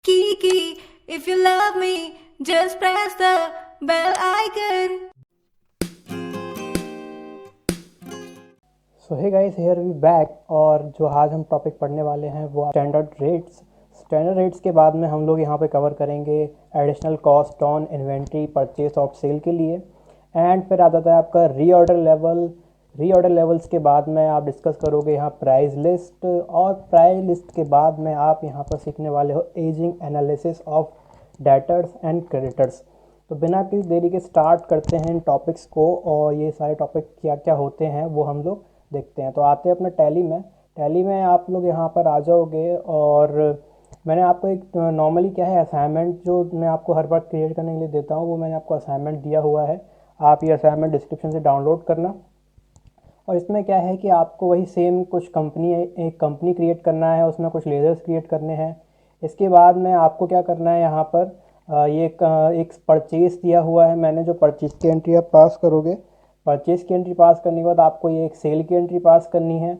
Kiki, if you love me, just press the bell icon. So hey guys, here we back. और जो आज हम topic पढ़ने वाले हैं वो स्टैंडर्ड रेट्स। स्टैंडर्ड रेट्स के बाद में हम लोग यहाँ पे कवर करेंगे additional cost on inventory purchase of sale के लिए। एंड फिर आ जाता है आपका रीऑर्डर लेवल। रीऑर्डर लेवल्स के बाद में आप डिस्कस करोगे यहाँ प्राइस लिस्ट, और प्राइस लिस्ट के बाद में आप यहाँ पर सीखने वाले हो ageing analysis of debtors and creditors. तो बिना किसी देरी के स्टार्ट करते हैं इन टॉपिक्स को, और ये सारे टॉपिक क्या क्या होते हैं वो हम लोग देखते हैं। तो आते हैं अपने टैली में आप लोग यहाँ पर आ जाओगे। और मैंने आपको एक नॉर्मली क्या है असाइनमेंट जो मैं आपको हर बार क्रिएट करने के लिए देता हूँ, वो मैंने आपको असाइनमेंट दिया हुआ है। आप ये असाइनमेंट डिस्क्रिप्शन से डाउनलोड करना। और इसमें क्या है कि आपको वही सेम कुछ एक कंपनी क्रिएट करना है, उसमें कुछ लेजर्स क्रिएट करने हैं। इसके बाद में आपको क्या करना है, यहाँ पर एक परचेस दिया हुआ है मैंने, जो परचेस की एंट्री आप पास करोगे। परचेस की एंट्री पास करने के बाद आपको ये एक सेल की एंट्री पास करनी है।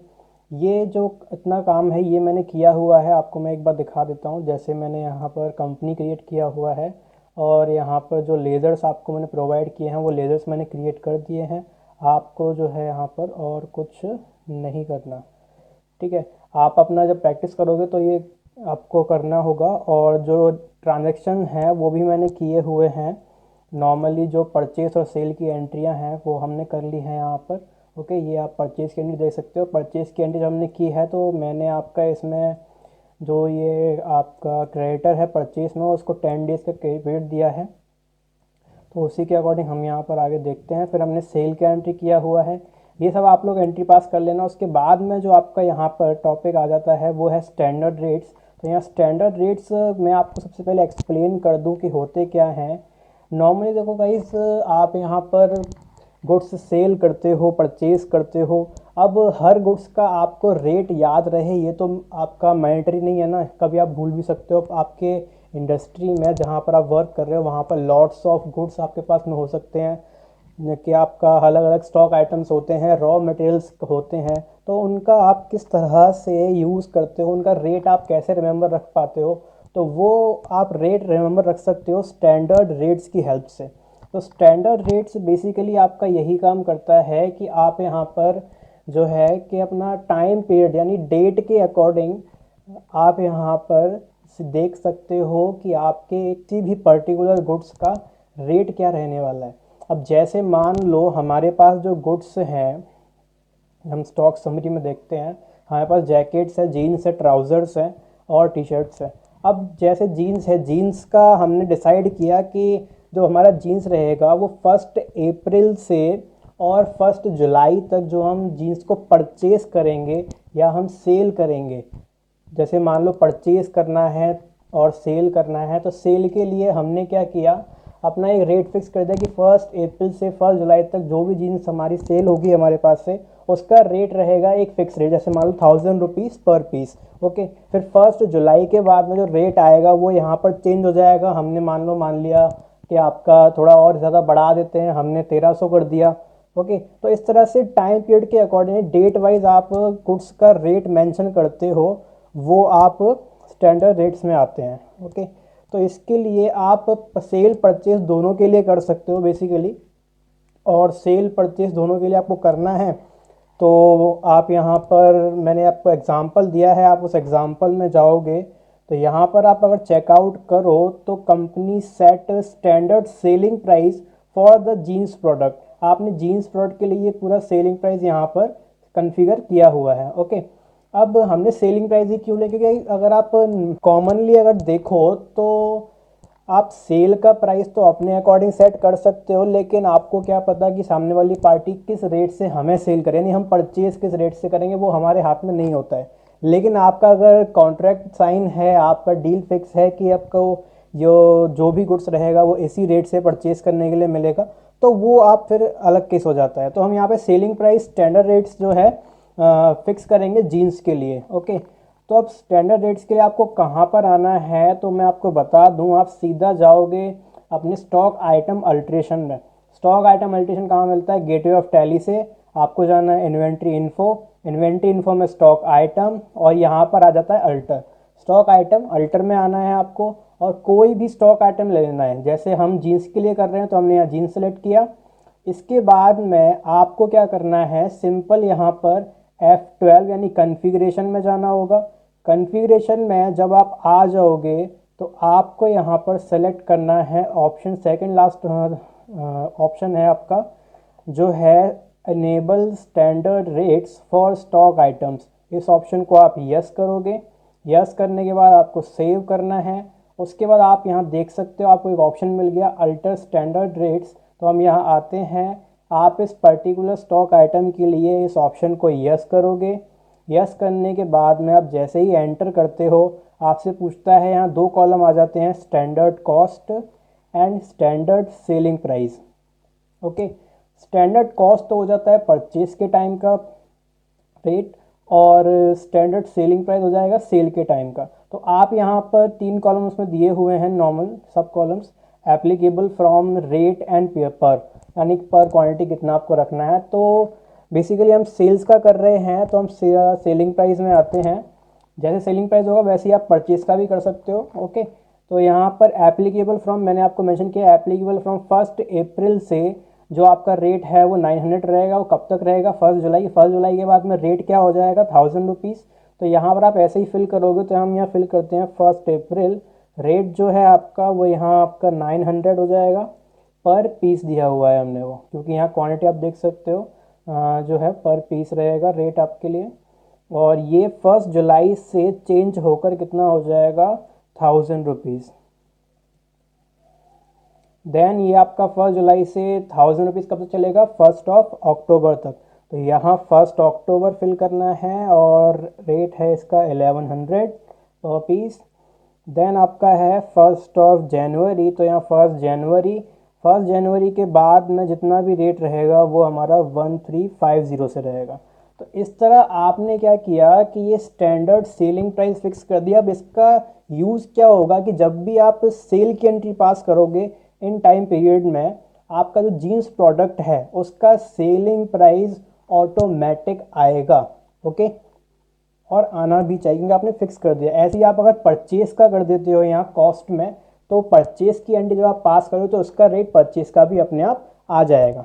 ये जो इतना काम है ये मैंने किया हुआ है, आपको मैं एक बार दिखा देता हूँ। जैसे मैंने यहाँ पर कंपनी क्रिएट किया हुआ है, और यहाँ पर जो लेज़र्स आपको मैंने प्रोवाइड किए हैं वो लेज़र्स मैंने क्रिएट कर दिए हैं। आपको जो है यहाँ पर और कुछ नहीं करना, ठीक है। आप अपना जब प्रैक्टिस करोगे तो ये आपको करना होगा। और जो ट्रांजैक्शन है वो भी मैंने किए हुए हैं। नॉर्मली जो परचेस और सेल की एंट्रियां हैं वो हमने कर ली हैं यहाँ पर। ओके, ये आप परचेस की एंट्री देख सकते हो। परचेस की एंट्री जो हमने की है, तो मैंने आपका इसमें जो ये आपका क्रेडिटर है परचेस में, उसको 10 डेज़ का क्रेडिट दिया है। तो उसी के अकॉर्डिंग हम यहाँ पर आगे देखते हैं। फिर हमने सेल का एंट्री किया हुआ है। ये सब आप लोग एंट्री पास कर लेना। उसके बाद में जो आपका यहाँ पर टॉपिक आ जाता है वो है स्टैंडर्ड रेट्स। तो यहाँ स्टैंडर्ड रेट्स मैं आपको सबसे पहले एक्सप्लेन कर दूँ कि होते क्या हैं। नॉर्मली देखो गाइस, आप यहाँ पर गुड्स सेल करते हो, परचेज करते हो। अब हर गुड्स का आपको रेट याद रहे ये तो आपका मैंडेटरी नहीं है ना, कभी आप भूल भी सकते हो। आपके इंडस्ट्री में जहाँ पर आप वर्क कर रहे हो वहाँ पर लॉट्स ऑफ गुड्स आपके पास में हो सकते हैं, कि आपका अलग अलग स्टॉक आइटम्स होते हैं, रॉ मटेरियल्स होते हैं। तो उनका आप किस तरह से यूज़ करते हो, उनका रेट आप कैसे रिमेंबर रख पाते हो, तो वो आप रेट रिमेंबर रख सकते हो स्टैंडर्ड रेट्स की हेल्प से। तो स्टैंडर्ड रेट्स बेसिकली आपका यही काम करता है कि आप यहाँ पर जो है कि अपना टाइम पीरियड यानी डेट के अकॉर्डिंग आप यहाँ पर देख सकते हो कि आपके किसी भी पर्टिकुलर गुड्स का रेट क्या रहने वाला है। अब जैसे मान लो हमारे पास जो गुड्स हैं, हम स्टॉक समरी में देखते हैं, हमारे पास जैकेट्स है, जीन्स है, ट्राउज़र्स हैं और टी शर्ट्स है। अब जैसे जीन्स है, जीन्स का हमने डिसाइड किया कि जो हमारा जीन्स रहेगा वो 1 अप्रैल से और 1 जुलाई तक जो हम जीन्स को परचेज़ करेंगे या हम सेल करेंगे। जैसे मान लो परचेज़ करना है और सेल करना है, तो सेल के लिए हमने क्या किया, अपना एक रेट फिक्स कर दिया कि 1 अप्रैल से 1 जुलाई तक जो भी जीन्स हमारी सेल होगी हमारे पास से, उसका रेट रहेगा एक फिक्स रेट। जैसे मान लो 1000 रुपीज़ पर पीस। ओके, फिर 1 जुलाई के बाद में जो रेट आएगा वो यहाँ पर चेंज हो जाएगा। हमने मान लिया कि आपका थोड़ा और ज़्यादा बढ़ा देते हैं, हमने 1300 कर दिया। ओके, तो इस तरह से टाइम पीरियड के अकॉर्डिंग डेट वाइज आप गुड्स का रेट मेंशन करते हो, वो आप स्टैंडर्ड रेट्स में आते हैं। ओके, तो इसके लिए आप सेल परचेज दोनों के लिए कर सकते हो बेसिकली। और सेल परचेज दोनों के लिए आपको करना है तो आप यहाँ पर मैंने आपको एग्जांपल दिया है, आप उस एग्जांपल में जाओगे तो यहाँ पर आप अगर चेकआउट करो तो company set standard selling price for the jeans product, आपने जीन्स प्रोडक्ट के लिए पूरा सेलिंग प्राइस यहाँ पर कन्फिगर किया हुआ है। ओके, अब हमने सेलिंग प्राइस ही क्यों लेके, क्योंकि अगर आप कॉमनली अगर देखो तो आप सेल का प्राइस तो अपने अकॉर्डिंग सेट कर सकते हो, लेकिन आपको क्या पता कि सामने वाली पार्टी किस रेट से हमें सेल करे, यानी हम परचेज किस रेट से करेंगे वो हमारे हाथ में नहीं होता है। लेकिन आपका अगर कॉन्ट्रैक्ट साइन है, आपका डील फिक्स है कि आपको जो भी गुड्स रहेगा वो इसी रेट से परचेज करने के लिए मिलेगा, तो वो आप फिर अलग केस हो जाता है। तो हम यहाँ पे सेलिंग प्राइस स्टैंडर्ड रेट्स जो है फिक्स करेंगे जीन्स के लिए। ओके, तो अब स्टैंडर्ड रेट्स के लिए आपको कहाँ पर आना है तो मैं आपको बता दूं, आप सीधा जाओगे अपने स्टॉक आइटम अल्ट्रेशन में। स्टॉक आइटम अल्ट्रेशन कहाँ मिलता है, गेटवे ऑफ टैली से आपको जाना है इन्वेंट्री इन्फो। इन्वेंट्री इन्फो में स्टॉक आइटम, और यहाँ पर आ जाता है अल्टर। स्टॉक आइटम अल्टर में आना है आपको और कोई भी स्टॉक आइटम ले लेना है। जैसे हम जीन्स के लिए कर रहे हैं तो हमने यहाँ जीन्स सेलेक्ट किया। इसके बाद में आपको क्या करना है, सिंपल यहाँ पर F12 यानी कॉन्फ़िगरेशन में जाना होगा। कॉन्फ़िगरेशन में जब आप आ जाओगे तो आपको यहाँ पर सेलेक्ट करना है ऑप्शन, सेकंड लास्ट ऑप्शन है आपका जो है enable standard rates for stock items. इस ऑप्शन को आप यस करोगे। यस करने के बाद आपको सेव करना है। उसके बाद आप यहाँ देख सकते हो आपको एक ऑप्शन मिल गया अल्टर स्टैंडर्ड रेट्स। तो हम यहाँ आते हैं, आप इस पर्टिकुलर स्टॉक आइटम के लिए इस ऑप्शन को यस करोगे। यस करने के बाद में आप जैसे ही एंटर करते हो आपसे पूछता है, यहाँ दो कॉलम आ जाते हैं, standard cost and standard selling price. Okay, standard cost तो हो जाता है परचेज के टाइम का रेट और स्टैंडर्ड सेलिंग प्राइस हो जाएगा सेल के टाइम का। तो आप यहाँ पर 3 कॉलम उसमें दिए हुए हैं, नॉर्मल सब columns applicable from rate and पर, यानी पर क्वांटिटी कितना आपको रखना है। तो बेसिकली हम सेल्स का कर रहे हैं तो हम सेलिंग प्राइस में आते हैं। जैसे सेलिंग प्राइस होगा वैसे ही आप परचेज का भी कर सकते हो। ओके, तो यहाँ पर एप्लीकेबल फ्रॉम मैंने आपको मेंशन किया, एप्लीकेबल फ्रॉम 1 अप्रैल से जो आपका रेट है वो 900 रहेगा। वो कब तक रहेगा, 1 जुलाई। 1 जुलाई के बाद में रेट क्या हो जाएगा, 1000 रुपीज़। तो यहाँ पर आप ऐसे ही फिल करोगे। तो हम यहाँ फिल करते हैं 1 अप्रैल, रेट जो है आपका वो यहाँ आपका 900 हो जाएगा। पर पीस दिया हुआ है हमने वो, क्योंकि यहाँ क्वांटिटी आप देख सकते हो जो है पर पीस रहेगा रेट आपके लिए। और ये 1 जुलाई से चेंज होकर कितना हो जाएगा, 1000 रुपीज़। देन ये आपका 1 जुलाई से 1000 रुपीज़ कब तक चलेगा, 1 अक्टूबर तक। तो यहाँ 1 अक्टूबर फिल करना है और रेट है इसका 1100 पर पीस। देन आपका है 1 जनवरी। तो यहाँ 1 जनवरी के बाद में जितना भी रेट रहेगा वो हमारा 1350 से रहेगा। तो इस तरह आपने क्या किया कि ये स्टैंडर्ड सेलिंग प्राइस फिक्स कर दिया। अब इसका यूज़ क्या होगा कि जब भी आप सेल की एंट्री पास करोगे इन टाइम पीरियड में, आपका जो जीन्स प्रोडक्ट है उसका सेलिंग प्राइस ऑटोमेटिक आएगा। ओके, और आना भी चाहिए क्योंकि आपने फिक्स कर दिया। ऐसे ही आप अगर परचेस का कर देते हो यहाँ कॉस्ट में, तो परचेस की एंट्री जब आप पास करो तो उसका रेट परचेस का भी अपने आप आ जाएगा।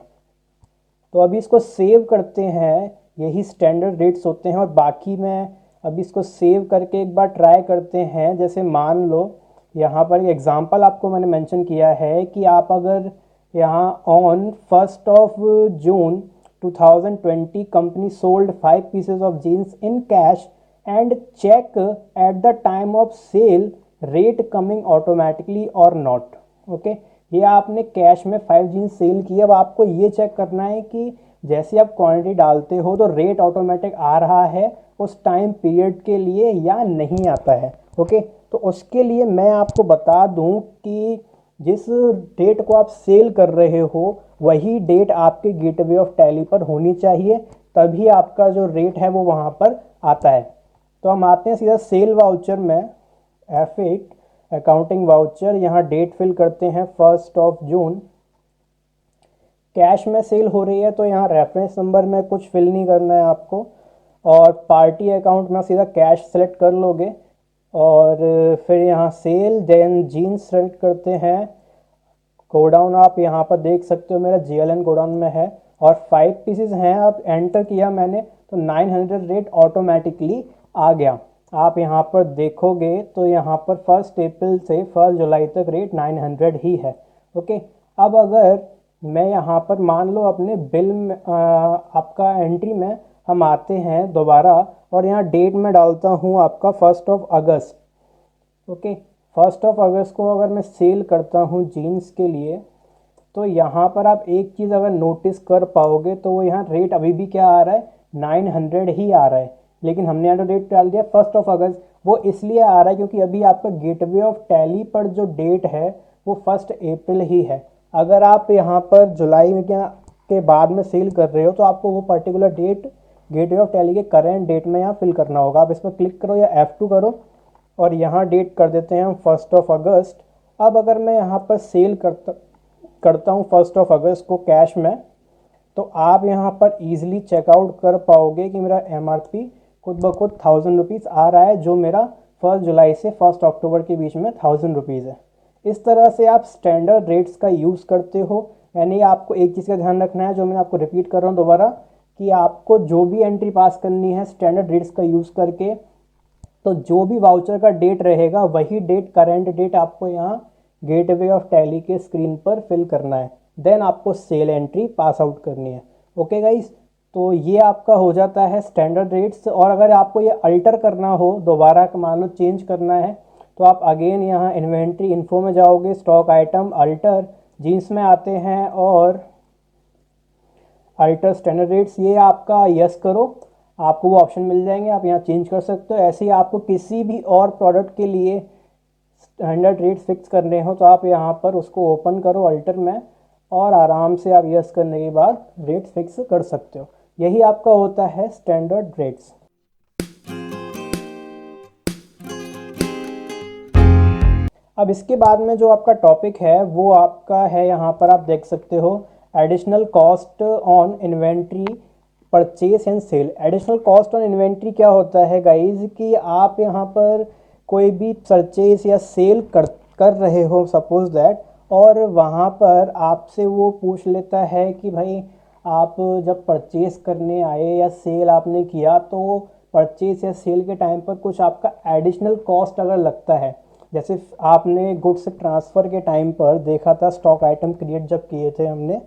तो अभी इसको सेव करते हैं, यही स्टैंडर्ड रेट्स होते हैं। और बाकी मैं अभी इसको सेव करके एक बार ट्राई करते हैं। जैसे मान लो यहाँ पर एक एग्जांपल आपको मैंने मेंशन किया है कि आप अगर यहाँ on 1 June 2020 company sold 5 pieces of jeans in cash and cheque at the time of sale rate coming automatically और नॉट। ओके, ये आपने कैश में 5 जीन्स सेल की। अब आपको ये चेक करना है कि जैसे आप क्वांटिटी डालते हो तो रेट ऑटोमेटिक आ रहा है उस टाइम पीरियड के लिए या नहीं आता है। ओके, तो उसके लिए मैं आपको बता दूं कि जिस डेट को आप सेल कर रहे हो वही डेट आपके गेटवे ऑफ टैली पर होनी चाहिए, तभी आपका जो रेट है वो वहाँ पर आता है। तो हम आते हैं सीधा सेल वाउचर में, F8 अकाउंटिंग वाउचर। यहाँ डेट फिल करते हैं 1 जून। कैश में सेल हो रही है तो यहाँ रेफरेंस नंबर में कुछ फिल नहीं करना है आपको। और पार्टी अकाउंट में सीधा कैश सेलेक्ट कर लोगे और फिर यहाँ सेल देन जीन्स सेलेक्ट करते हैं। गोडाउन आप यहाँ पर देख सकते हो मेरा JLN गोडाउन में है और 5 पीसेस हैं। अब एंटर किया मैंने तो 900 रेट ऑटोमेटिकली आ गया। आप यहाँ पर देखोगे तो यहाँ पर 1 अप्रैल से 1 जुलाई तक रेट 900 ही है। ओके, अब अगर मैं यहाँ पर मान लो अपने बिल में आपका एंट्री में हम आते हैं दोबारा और यहाँ डेट में डालता हूँ आपका 1 अगस्त। ओके, 1 अगस्त को अगर मैं सेल करता हूँ जीन्स के लिए तो यहाँ पर आप एक चीज़ अगर नोटिस कर पाओगे तो वो यहाँ रेट अभी भी क्या आ रहा है, 900 ही आ रहा है। लेकिन हमने यहाँ तो डेट डाल दिया 1 अगस्त। वो इसलिए आ रहा है क्योंकि अभी आपका गेटवे ऑफ टैली पर जो डेट है वो 1 अप्रैल ही है। अगर आप यहाँ पर जुलाई में के बाद में सेल कर रहे हो तो आपको वो particular date gateway of Tally के करेंट डेट में यहाँ फिल करना होगा। आप इस पर क्लिक करो या F2 करो और यहाँ डेट कर देते हैं हम 1 अगस्त। अब अगर मैं यहाँ पर सेल करता हूँ 1 अगस्त को कैश में, तो आप यहाँ पर ईजिली चेकआउट कर पाओगे कि मेरा MRP खुद ब खुद 1000 रुपीज़ आ रहा है, जो मेरा 1 जुलाई से 1 अक्टूबर के बीच में 1000 रुपीज़ है। इस तरह से आप स्टैंडर्ड रेट्स का यूज़ करते हो। यानी आपको एक चीज़ का ध्यान रखना है, जो मैं आपको रिपीट कर रहा हूँ दोबारा, कि आपको जो भी एंट्री पास करनी है स्टैंडर्ड रेट्स का यूज़ करके, तो जो भी वाउचर का डेट रहेगा वही डेट, करंट डेट आपको यहाँ गेटवे ऑफ टैली के स्क्रीन पर फिल करना है। देन आपको सेल एंट्री पास आउट करनी है। ओके गाइस, तो ये आपका हो जाता है स्टैंडर्ड रेट्स। और अगर आपको ये अल्टर करना हो, दोबारा मान लो चेंज करना है, तो आप अगेन यहाँ इन्वेंट्री इन्फो में जाओगे, स्टॉक आइटम अल्टर जीन्स में आते हैं और अल्टर स्टैंडर्ड रेट्स, ये आपका यस करो, आपको वो ऑप्शन मिल जाएंगे, आप यहाँ चेंज कर सकते हो। ऐसे ही आपको किसी भी और प्रोडक्ट के लिए स्टैंडर्ड रेट्स फिक्स करने हो तो आप यहाँ पर उसको ओपन करो अल्टर में, और आराम से आप यस करने के बाद रेट्स फिक्स कर सकते हो। यही आपका होता है स्टैंडर्ड रेट्स। अब इसके बाद में जो आपका टॉपिक है वो आपका है, यहाँ पर आप देख सकते हो, additional cost on inventory purchase and sale. Additional cost on inventory क्या होता है गाइज, कि आप यहाँ पर कोई भी परचेस या सेल कर रहे हो सपोज दैट, और वहाँ पर आपसे वो पूछ लेता है कि भाई आप जब परचेस करने आए या सेल आपने किया, तो परचेस या सेल के टाइम पर कुछ आपका एडिशनल कॉस्ट अगर लगता है, जैसे आपने गुड्स ट्रांसफ़र के टाइम पर देखा था, स्टॉक आइटम क्रिएट जब किए थे हमने,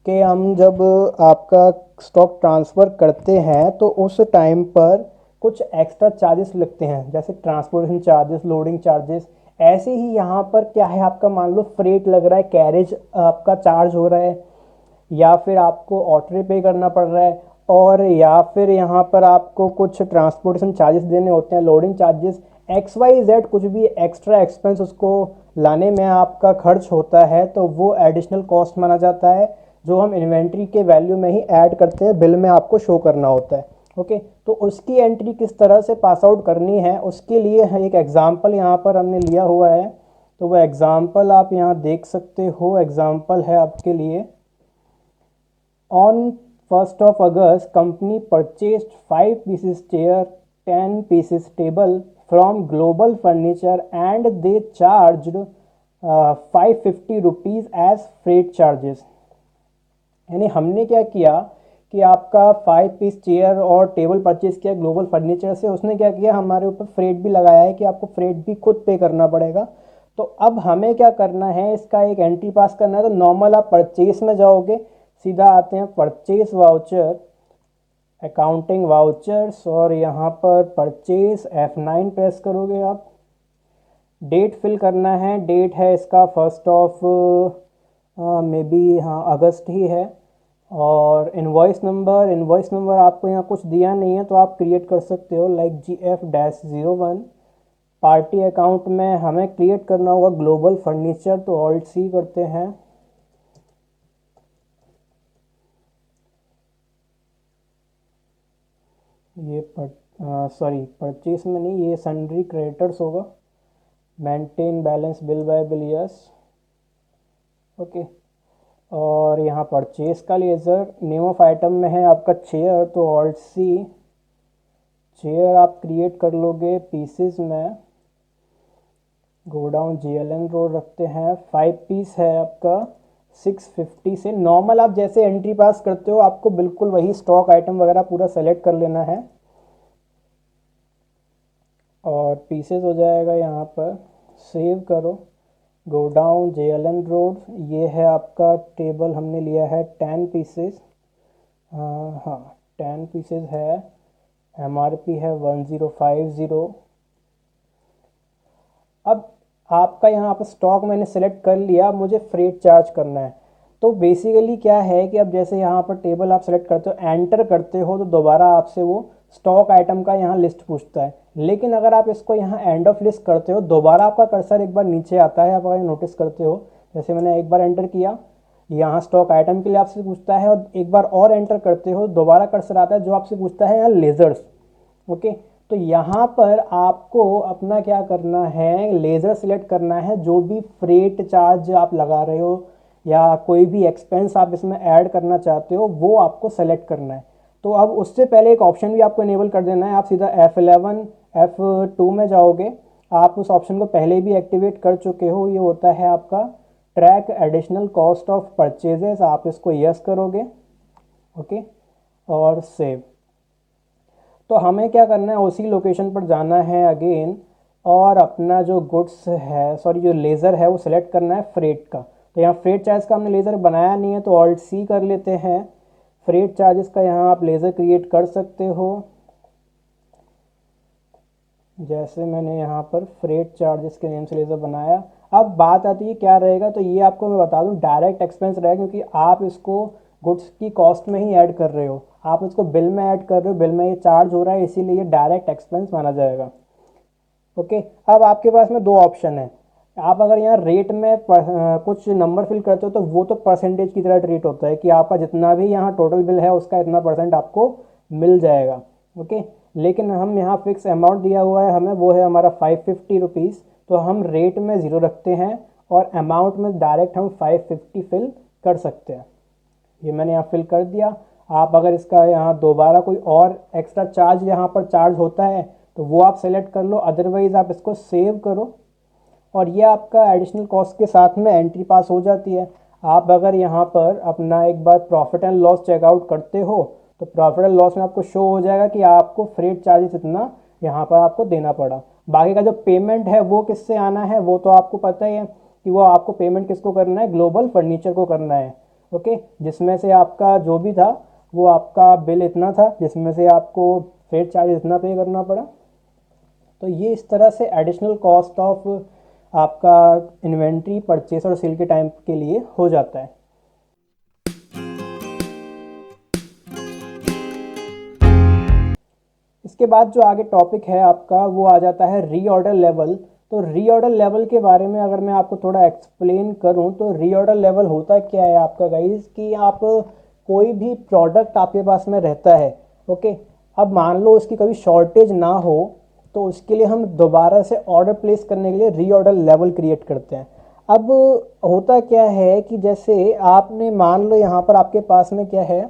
कि हम जब आपका स्टॉक ट्रांसफ़र करते हैं तो उस टाइम पर कुछ एक्स्ट्रा चार्जेस लगते हैं, जैसे ट्रांसपोर्टेशन चार्जेस, लोडिंग चार्जेस। ऐसे ही यहाँ पर क्या है, आपका मान लो फ्रेट लग रहा है, कैरेज आपका चार्ज हो रहा है, या फिर आपको ऑटो पे करना पड़ रहा है, और या फिर यहाँ पर आपको कुछ ट्रांसपोर्टेशन चार्जेस देने होते हैं, लोडिंग चार्जेस, XYZ कुछ भी एक्स्ट्रा एक्सपेंस उसको लाने में आपका खर्च होता है, तो वो एडिशनल कॉस्ट माना जाता है, जो हम इन्वेंट्री के वैल्यू में ही ऐड करते हैं, बिल में आपको शो करना होता है। ओके, तो उसकी एंट्री किस तरह से पास आउट करनी है, उसके लिए एक एग्जांपल यहाँ पर हमने लिया हुआ है, तो वो एग्जांपल आप यहाँ देख सकते हो। एग्जांपल है आपके लिए, on 1 August company purchased 5 pieces chair, 10 pieces table from Global Furniture and they charged 550 rupees as freight charges. यानी हमने क्या किया कि आपका 5 पीस चेयर और टेबल परचेज किया ग्लोबल फर्नीचर से, उसने क्या किया, हमारे ऊपर फ्रेट भी लगाया है कि आपको फ्रेट भी खुद पे करना पड़ेगा। तो अब हमें क्या करना है, इसका एक एंट्री पास करना है। तो नॉर्मल आप परचेस में जाओगे, सीधा आते हैं परचेस वाउचर, अकाउंटिंग वाउचर्स, और यहाँ पर परचेस F9 प्रेस करोगे आप। डेट फिल करना है, डेट है इसका 1 मे बी हाँ अगस्त ही है। और इनवॉइस नंबर आपको यहाँ कुछ दिया नहीं है तो आप क्रिएट कर सकते हो, लाइक GF-01। पार्टी अकाउंट में हमें क्रिएट करना होगा ग्लोबल फर्नीचर, तो ऑल्ट C करते हैं। ये परचेस में नहीं, ये सन्ड्री क्रेडिटर्स होगा। Maintain balance bill bye bill, yes, okay. और यहाँ परचेस का लेज़र, नेम ऑफ आइटम में है आपका चेयर, तो ऑल्ट C, चेयर आप क्रिएट कर लोगे पीसेस में। गोडाउन GLN रोड रखते हैं, 5 पीस है आपका 650 से। नॉर्मल आप जैसे एंट्री पास करते हो आपको बिल्कुल वही स्टॉक आइटम वगैरह पूरा सेलेक्ट कर लेना है, और पीसेस हो जाएगा यहाँ पर, सेव करो। गोडाउन JLN रोड, ये है आपका टेबल, हमने लिया है 10 पीसेस, हाँ 10 पीसेस है, MRP है 1050। अब आपका यहाँ पर स्टॉक मैंने सेलेक्ट कर लिया, मुझे फ्रेट चार्ज करना है। तो बेसिकली क्या है कि अब जैसे यहाँ पर टेबल आप सेलेक्ट करते हो, एंटर करते हो, तो दोबारा आपसे वो स्टॉक आइटम का यहाँ लिस्ट पूछता है। लेकिन अगर आप इसको यहाँ एंड ऑफ लिस्ट करते हो, दोबारा आपका कर्सर एक बार नीचे आता है, आप अगर नोटिस करते हो, जैसे मैंने एक बार एंटर किया, यहाँ स्टॉक आइटम के लिए आपसे पूछता है, और एक बार और एंटर करते हो, दोबारा कर्सर आता है जो आपसे पूछता है यहाँ लेजर्स। ओके, तो यहाँ पर आपको अपना क्या करना है, लेज़र सिलेक्ट करना है। जो भी फ्रेट चार्ज आप लगा रहे हो या कोई भी एक्सपेंस आप इसमें ऐड करना चाहते हो वो आपको सेलेक्ट करना है। तो अब उससे पहले एक ऑप्शन भी आपको इनेबल कर देना है। आप सीधा F11 F2 में जाओगे, आप उस ऑप्शन को पहले भी एक्टिवेट कर चुके हो। ये होता है आपका track additional cost of purchases. आप इसको यस करोगे, ओके, और सेव। तो हमें क्या करना है, उसी लोकेशन पर जाना है अगेन, और अपना जो गुड्स है, सॉरी जो लेज़र है वो सिलेक्ट करना है फ्रेट का। तो यहाँ फ्रेट चार्ज का हमने लेज़र बनाया नहीं है, तो ऑल्ट सी कर लेते हैं। फ्रेट चार्जेस का यहाँ आप लेज़र क्रिएट कर सकते हो, जैसे मैंने यहाँ पर फ्रेट चार्जेस के नेम से लेज़र बनाया। अब बात आती है क्या रहेगा, तो ये आपको मैं बता दूँ डायरेक्ट एक्सपेंस रहेगा, क्योंकि आप इसको गुड्स की कॉस्ट में ही ऐड कर रहे हो, आप इसको बिल में ऐड कर रहे हो, बिल में ये चार्ज हो रहा है, इसीलिए ये डायरेक्ट एक्सपेंस माना जाएगा। ओके, अब आपके पास में दो ऑप्शन है। आप अगर यहाँ रेट में कुछ नंबर फिल करते हो तो वो तो परसेंटेज की तरह ट्रीट होता है कि आपका जितना भी यहाँ टोटल बिल है उसका इतना % आपको मिल जाएगा। ओके, लेकिन हम यहाँ फिक्स अमाउंट दिया हुआ है हमें, वो है हमारा 550 रुपीज़। तो हम रेट में 0 रखते हैं और अमाउंट में डायरेक्ट हम 550 फिल कर सकते हैं। ये मैंने यहाँ फिल कर दिया। आप अगर इसका यहाँ दोबारा कोई और एक्स्ट्रा चार्ज यहाँ पर चार्ज होता है तो वो आप सेलेक्ट कर लो, अदरवाइज़ आप इसको सेव करो, और ये आपका एडिशनल कॉस्ट के साथ में एंट्री पास हो जाती है। आप अगर यहाँ पर अपना एक बार प्रॉफिट एंड लॉस चेकआउट करते हो तो प्रॉफिट एंड लॉस में आपको शो हो जाएगा कि आपको फ्रेट चार्जेस इतना यहाँ पर आपको देना पड़ा। बाकी का जो पेमेंट है वो किससे आना है, वो तो आपको पता ही है कि वो आपको पेमेंट किसको करना है, ग्लोबल फर्नीचर को करना है। ओके, जिसमें से आपका जो भी था वो आपका बिल इतना था, जिसमें से आपको फ्रेट चार्जेस इतना पे करना पड़ा। तो ये इस तरह से एडिशनल कॉस्ट ऑफ आपका इन्वेंट्री परचेस और सेल के टाइम के लिए हो जाता है। इसके बाद जो आगे टॉपिक है आपका वो आ जाता है रीऑर्डर लेवल। तो रीऑर्डर लेवल के बारे में अगर मैं आपको थोड़ा एक्सप्लेन करूं तो रीऑर्डर लेवल होता क्या है आपका गाइस, कि आप कोई भी प्रोडक्ट आपके पास में रहता है, ओके, अब मान लो उसकी कभी शॉर्टेज ना हो तो उसके लिए हम दोबारा से ऑर्डर प्लेस करने के लिए रीऑर्डर लेवल क्रिएट करते हैं। अब होता क्या है कि जैसे आपने मान लो यहाँ पर आपके पास में क्या है,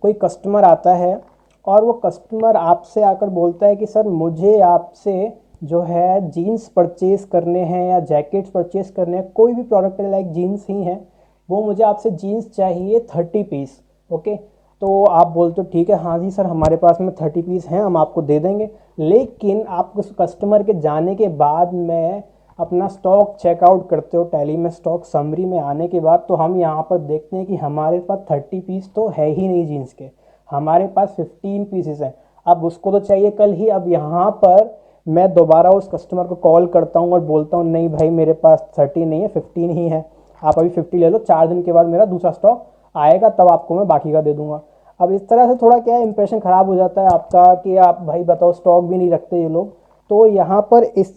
कोई कस्टमर आता है और वो कस्टमर आपसे आकर बोलता है कि सर मुझे आपसे जो है जीन्स परचेज़ करने हैं या जैकेट्स परचेज़ करने हैं, कोई भी प्रोडक्ट लाइक जीन्स ही हैं, वो मुझे आपसे जीन्स चाहिए 30 पीस। ओके, तो आप बोलते हो ठीक है, हाँ जी सर हमारे पास में 30 पीस हैं, हम आपको दे देंगे। लेकिन आप उस कस्टमर के जाने के बाद में अपना स्टॉक चेकआउट करते हो, टैली में स्टॉक समरी में आने के बाद, तो हम यहाँ पर देखते हैं कि हमारे पास 30 पीस तो है ही नहीं जीन्स के, हमारे पास 15 पीसेस हैं। अब उसको तो चाहिए कल ही। अब यहाँ पर मैं दोबारा उस कस्टमर को कॉल करता हूँ और बोलता हूँ नहीं भाई मेरे पास 30 नहीं है, 15 ही है, आप अभी 50 ले लो, 4 दिन के बाद मेरा दूसरा स्टॉक आएगा तब आपको मैं बाकी का दे दूंगा। अब इस तरह से थोड़ा क्या है, इंप्रेशन ख़राब हो जाता है आपका कि आप भाई बताओ स्टॉक भी नहीं रखते ये लोग। तो यहाँ पर इस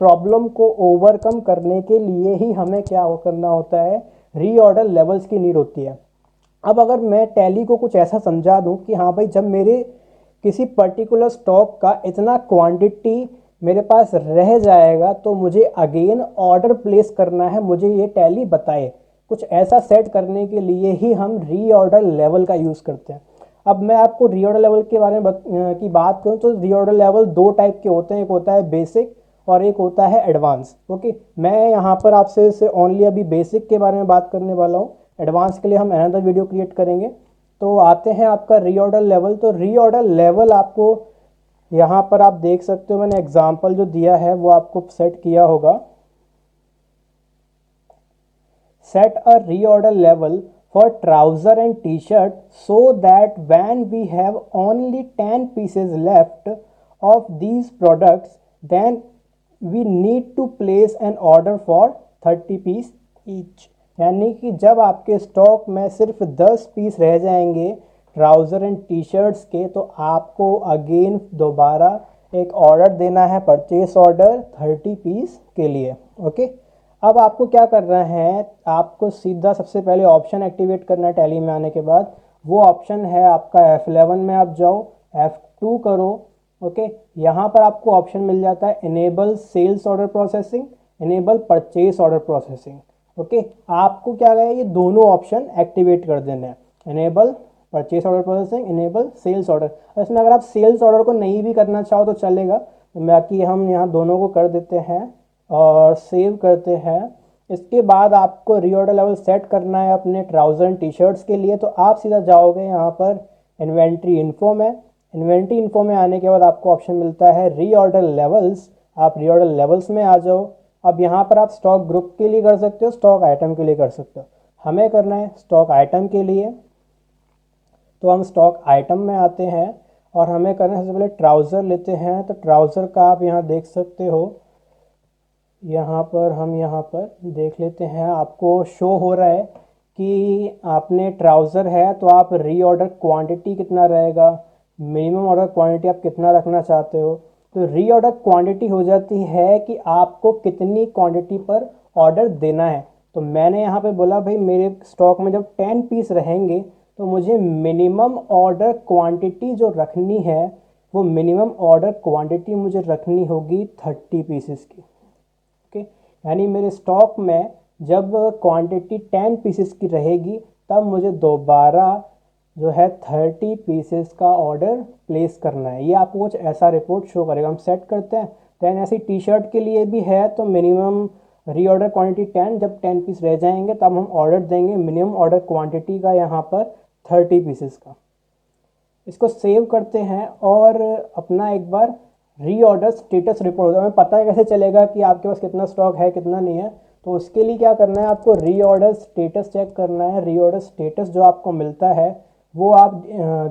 प्रॉब्लम को ओवरकम करने के लिए ही हमें क्या करना होता है, रीऑर्डर लेवल्स की नीड होती है। अब अगर मैं टैली को कुछ ऐसा समझा दूं कि हाँ भाई जब मेरे किसी पर्टिकुलर स्टॉक का इतना क्वांटिटी मेरे पास रह जाएगा तो मुझे अगेन ऑर्डर प्लेस करना है, मुझे ये टैली बताए। कुछ ऐसा सेट करने के लिए ही हम रीऑर्डर लेवल का यूज़ करते हैं। अब मैं आपको रीऑर्डर लेवल के बारे में की बात करूँ तो रीऑर्डर लेवल 2 टाइप के होते हैं, एक होता है बेसिक और एक होता है एडवांस। ओके, मैं यहाँ पर आपसे से ओनली अभी बेसिक के बारे में बात करने वाला हूँ, एडवांस के लिए हम अनदर वीडियो क्रिएट करेंगे। तो आते हैं आपका रीऑर्डर लेवल। तो रीऑर्डर लेवल आपको यहाँ पर आप देख सकते हो, मैंने एग्जांपल जो दिया है वो आपको सेट किया होगा। Set a reorder level for trouser and T shirt so that when we have only 10 pieces left of these products then we need to place an order for 30 piece each. यानी कि जब आपके stock में सिर्फ 10 piece रह जाएंगे trouser and T shirts के, तो आपको अगेन दोबारा एक ऑर्डर देना है, परचेस ऑर्डर 30 पीस के लिए। ओके, अब आपको क्या करना है, आपको सीधा सबसे पहले ऑप्शन एक्टिवेट करना है टैली में आने के बाद। वो ऑप्शन है आपका F11 में आप जाओ, F2 करो। ओके, यहाँ पर आपको ऑप्शन मिल जाता है enable sales order processing, enable purchase order processing. Okay, आपको क्या है, ये दोनों ऑप्शन एक्टिवेट कर देना है, enable purchase order processing, enable sales order. और इसमें अगर आप सेल्स ऑर्डर को नहीं भी करना चाहो तो चलेगा, बाकी हम यहाँ दोनों को कर देते हैं और सेव करते हैं। इसके बाद आपको रीऑर्डर लेवल सेट करना है अपने ट्राउज़र एंड टी शर्ट्स के लिए, तो आप सीधा जाओगे यहाँ पर इन्वेंट्री इन्फो में। इन्वेंट्री इन्फो में आने के बाद आपको ऑप्शन मिलता है रीऑर्डर लेवल्स। आप रीऑर्डर लेवल्स में आ जाओ। अब यहाँ पर आप स्टॉक ग्रुप के लिए कर सकते हो, स्टॉक आइटम के लिए कर सकते हो। हमें करना है स्टॉक आइटम के लिए, तो हम स्टॉक आइटम में आते हैं और हमें करना है सबसे पहले ट्राउज़र लेते हैं। तो ट्राउज़र का आप यहाँ देख सकते हो, यहाँ पर हम यहाँ पर देख लेते हैं, आपको शो हो रहा है कि आपने ट्राउज़र है तो आप रीऑर्डर क्वांटिटी कितना रहेगा, मिनिमम ऑर्डर क्वांटिटी आप कितना रखना चाहते हो। तो रीऑर्डर क्वांटिटी हो जाती है कि आपको कितनी क्वांटिटी पर ऑर्डर देना है। तो मैंने यहाँ पे बोला भाई मेरे स्टॉक में जब 10 पीस रहेंगे तो मुझे मिनिमम ऑर्डर क्वांटिटी जो रखनी है वो मिनिमम ऑर्डर क्वांटिटी मुझे रखनी होगी 30 पीसेस की। ओके, यानी मेरे स्टॉक में जब क्वांटिटी 10 पीसेस की रहेगी तब मुझे दोबारा जो है 30 पीसेस का ऑर्डर प्लेस करना है। ये आपको कुछ ऐसा रिपोर्ट शो करेगा। हम सेट करते हैं। दैन ऐसी टी शर्ट के लिए भी है, तो मिनिमम रीऑर्डर क्वांटिटी 10, जब 10 पीस रह जाएंगे तब हम ऑर्डर देंगे मिनिमम ऑर्डर क्वांटिटी का यहाँ पर 30 पीसेस का। इसको सेव करते हैं और अपना एक बार रीऑर्डर स्टेटस रिपोर्ट होता है। हमें पता है कैसे चलेगा कि आपके पास कितना स्टॉक है कितना नहीं है, तो उसके लिए क्या करना है, आपको रीऑर्डर स्टेटस चेक करना है। रीऑर्डर स्टेटस जो आपको मिलता है वो आप